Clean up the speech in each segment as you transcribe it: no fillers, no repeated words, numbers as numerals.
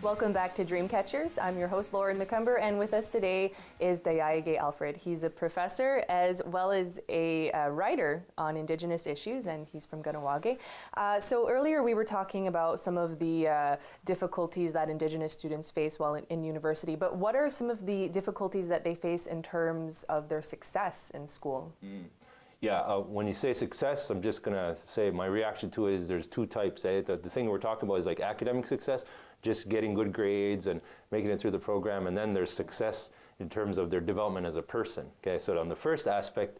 Welcome back to Dreamcatchers. I'm your host, Lauren McCumber, and with us today is Dayayage Alfred. He's a professor as well as a writer on Indigenous issues, and he's from Kahnawake. So earlier we were talking about some of the difficulties that Indigenous students face while in university, but what are some of the difficulties that they face in terms of their success in school? Yeah, when you say success, I'm just going to say my reaction to it is there's two types. The thing we're talking about is like academic success, just getting good grades and making it through the program, and then there's success in terms of their development as a person. Okay, so on the first aspect,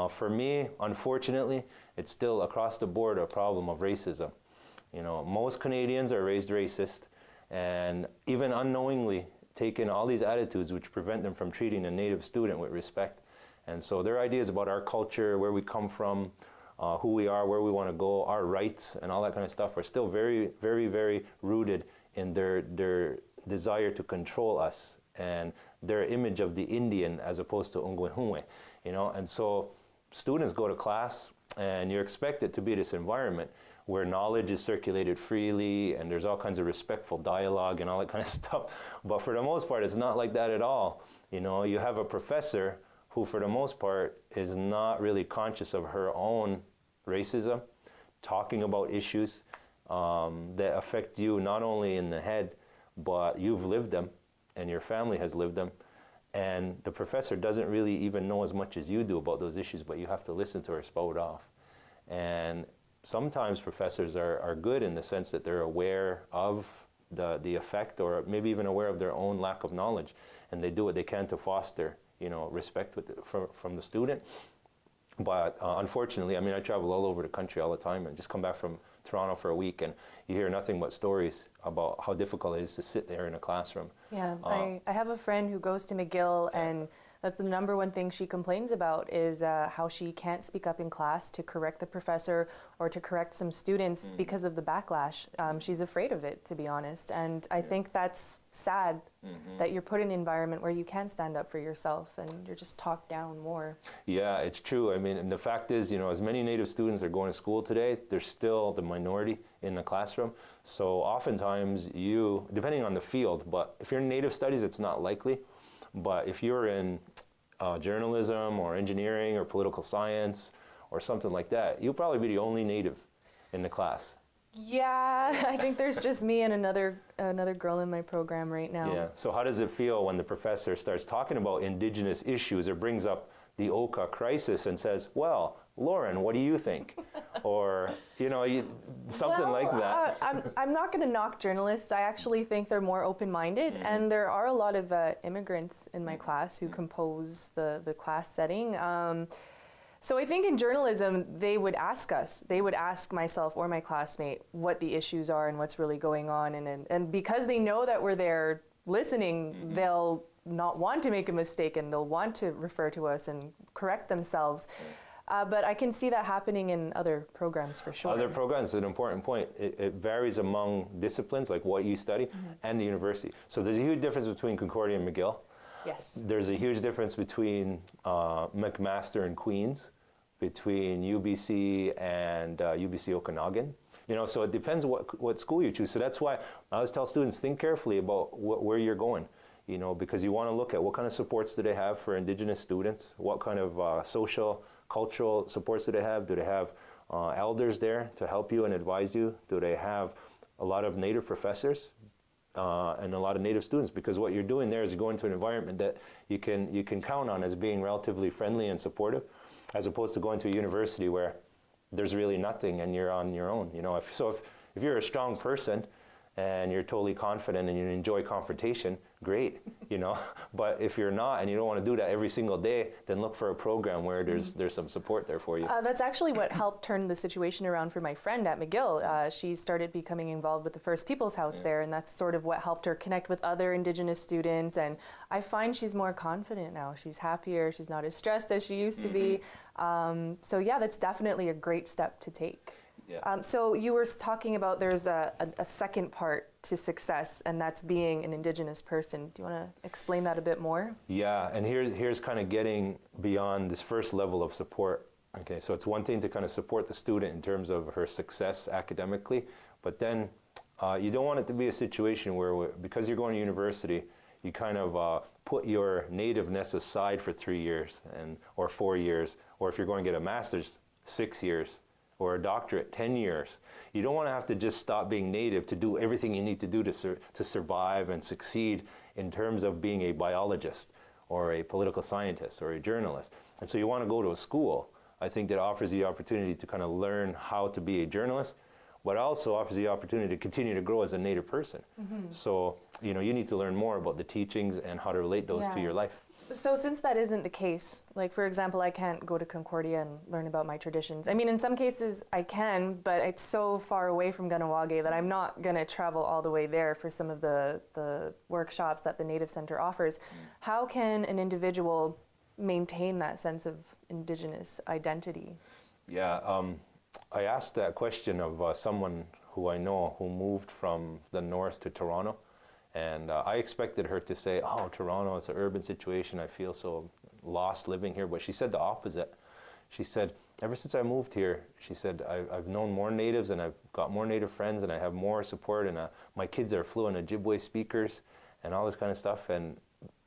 for me, unfortunately, it's still across the board a problem of racism. You know, most Canadians are raised racist, and even unknowingly taken all these attitudes which prevent them from treating a Native student with respect. And so their ideas about our culture, where we come from, who we are, where we want to go, our rights, and all that kind of stuff are still very, very, very rooted in their desire to control us and their image of the Indian as opposed to Ungwenhumwe, you know. And so students go to class and you're expected to be this environment where knowledge is circulated freely and there's all kinds of respectful dialogue and all that kind of stuff. But for the most part, it's not like that at all. You know, you have a professor who for the most part is not really conscious of her own racism, talking about issues that affect you not only in the head, but you've lived them and your family has lived them. And the professor doesn't really even know as much as you do about those issues, but you have to listen to her spout off. And sometimes professors are good in the sense that they're aware of the effect, or maybe even aware of their own lack of knowledge, and they do what they can to foster, you know, respect from the student. But unfortunately, I mean, I travel all over the country all the time and just come back from Toronto for a week, and you hear nothing but stories about how difficult it is to sit there in a classroom. Yeah, I have a friend who goes to McGill, and that's the number one thing she complains about is how she can't speak up in class to correct the professor or to correct some students because of the backlash. She's afraid of it, to be honest. And I think that's sad that you're put in an environment where you can stand up for yourself and you're just talked down more. Yeah, it's true. I mean, and the fact is, you know, as many Native students are going to school today, they're still the minority in the classroom. So oftentimes you, depending on the field, but if you're in Native studies, it's not likely. But if you're in journalism or engineering or political science or something like that, you'll probably be the only Native in the class. Yeah, I think there's just me and another girl in my program right now. Yeah. So how does it feel when the professor starts talking about Indigenous issues or brings up the Oka crisis and says, well, Lauren, what do you think? Or, you know, something like that. I'm not going to knock journalists. I actually think they're more open-minded, and there are a lot of immigrants in my class who compose the class setting. So I think in journalism, they would ask us, they would ask myself or my classmate what the issues are and what's really going on. And because they know that we're there listening, they'll not want to make a mistake and they'll want to refer to us and correct themselves. But I can see that happening in other programs for sure. Other programs is an important point. It varies among disciplines, like what you study, and the university. So there's a huge difference between Concordia and McGill. Yes. There's a huge difference between McMaster and Queens, between UBC and UBC Okanagan. You know, so it depends what school you choose. So that's why I always tell students, think carefully about where you're going. You know, because you want to look at what kind of supports do they have for Indigenous students, what kind of social, cultural supports do they have? Do they have elders there to help you and advise you? Do they have a lot of Native professors and a lot of Native students? Because what you're doing there is you're going to an environment that you can count on as being relatively friendly and supportive, as opposed to going to a university where there's really nothing and you're on your own. You know, if you're a strong person and you're totally confident and you enjoy confrontation, great, you know. But if you're not and you don't want to do that every single day, then look for a program where there's some support there for you. That's actually what helped turn the situation around for my friend at McGill. She started becoming involved with the First People's House there, and that's sort of what helped her connect with other Indigenous students. And I find she's more confident now. She's happier. She's not as stressed as she used to be. So yeah, that's definitely a great step to take. Yeah. So you were talking about there's a second part to success, and that's being an Indigenous person. Do you want to explain that a bit more? Yeah, and here's kind of getting beyond this first level of support. Okay, so it's one thing to kind of support the student in terms of her success academically, but then You don't want it to be a situation where, because you're going to university, you kind of put your nativeness aside for 3 years or 4 years, or if you're going to get a master's, 6 years, or a doctorate, 10 years. You don't want to have to just stop being native to do everything you need to do to survive and succeed in terms of being a biologist or a political scientist or a journalist. And so you want to go to a school, I think, that offers you the opportunity to kind of learn how to be a journalist, but also offers the opportunity to continue to grow as a native person. So, you know, you need to learn more about the teachings and how to relate those to your life. So since that isn't the case, like for example, I can't go to Concordia and learn about my traditions. I mean, in some cases I can, but it's so far away from Kahnawake that I'm not going to travel all the way there for some of the workshops that the Native Center offers. How can an individual maintain that sense of Indigenous identity? Yeah, I asked that question of someone who I know who moved from the north to Toronto. And I expected her to say, oh, Toronto, it's an urban situation. I feel so lost living here. But she said the opposite. She said, ever since I moved here, she said, I've known more natives and I've got more native friends and I have more support and my kids are fluent Ojibwe speakers and all this kind of stuff. And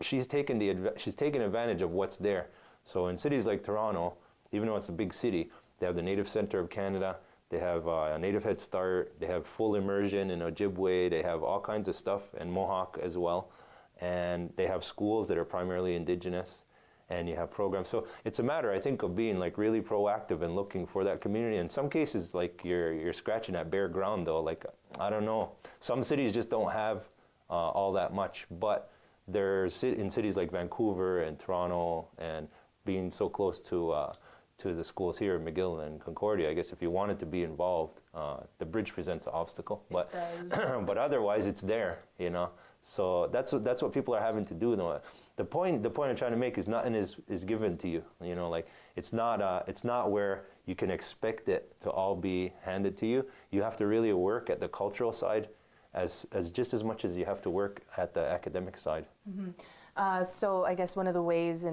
she's taken advantage of what's there. So in cities like Toronto, even though it's a big city, they have the Native Center of Canada. They have a Native Head Start, they have full immersion in Ojibwe, they have all kinds of stuff, and Mohawk as well. And they have schools that are primarily Indigenous, and you have programs. So it's a matter, I think, of being like really proactive and looking for that community. In some cases, like you're scratching at bare ground though, like, I don't know. Some cities just don't have all that much, but there's in cities like Vancouver and Toronto and being so close to the schools here in McGill and Concordia, I guess if you wanted to be involved, the bridge presents an obstacle. But It does. but otherwise, it's there, you know. So that's what people are having to do. The point I'm trying to make is nothing is given to you. You know, like it's not where you can expect it to all be handed to you. You have to really work at the cultural side as just as much as you have to work at the academic side. So I guess one of the ways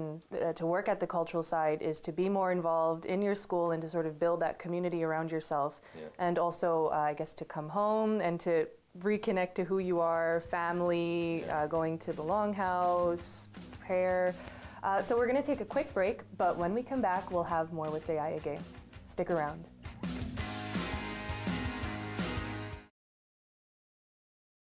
to work at the cultural side is to be more involved in your school and to sort of build that community around yourself. And also, I guess, to come home and to reconnect to who you are, family, going to the Longhouse, prayer. So we're going to take a quick break, but when we come back, we'll have more with Dayaya Gay. Stick around.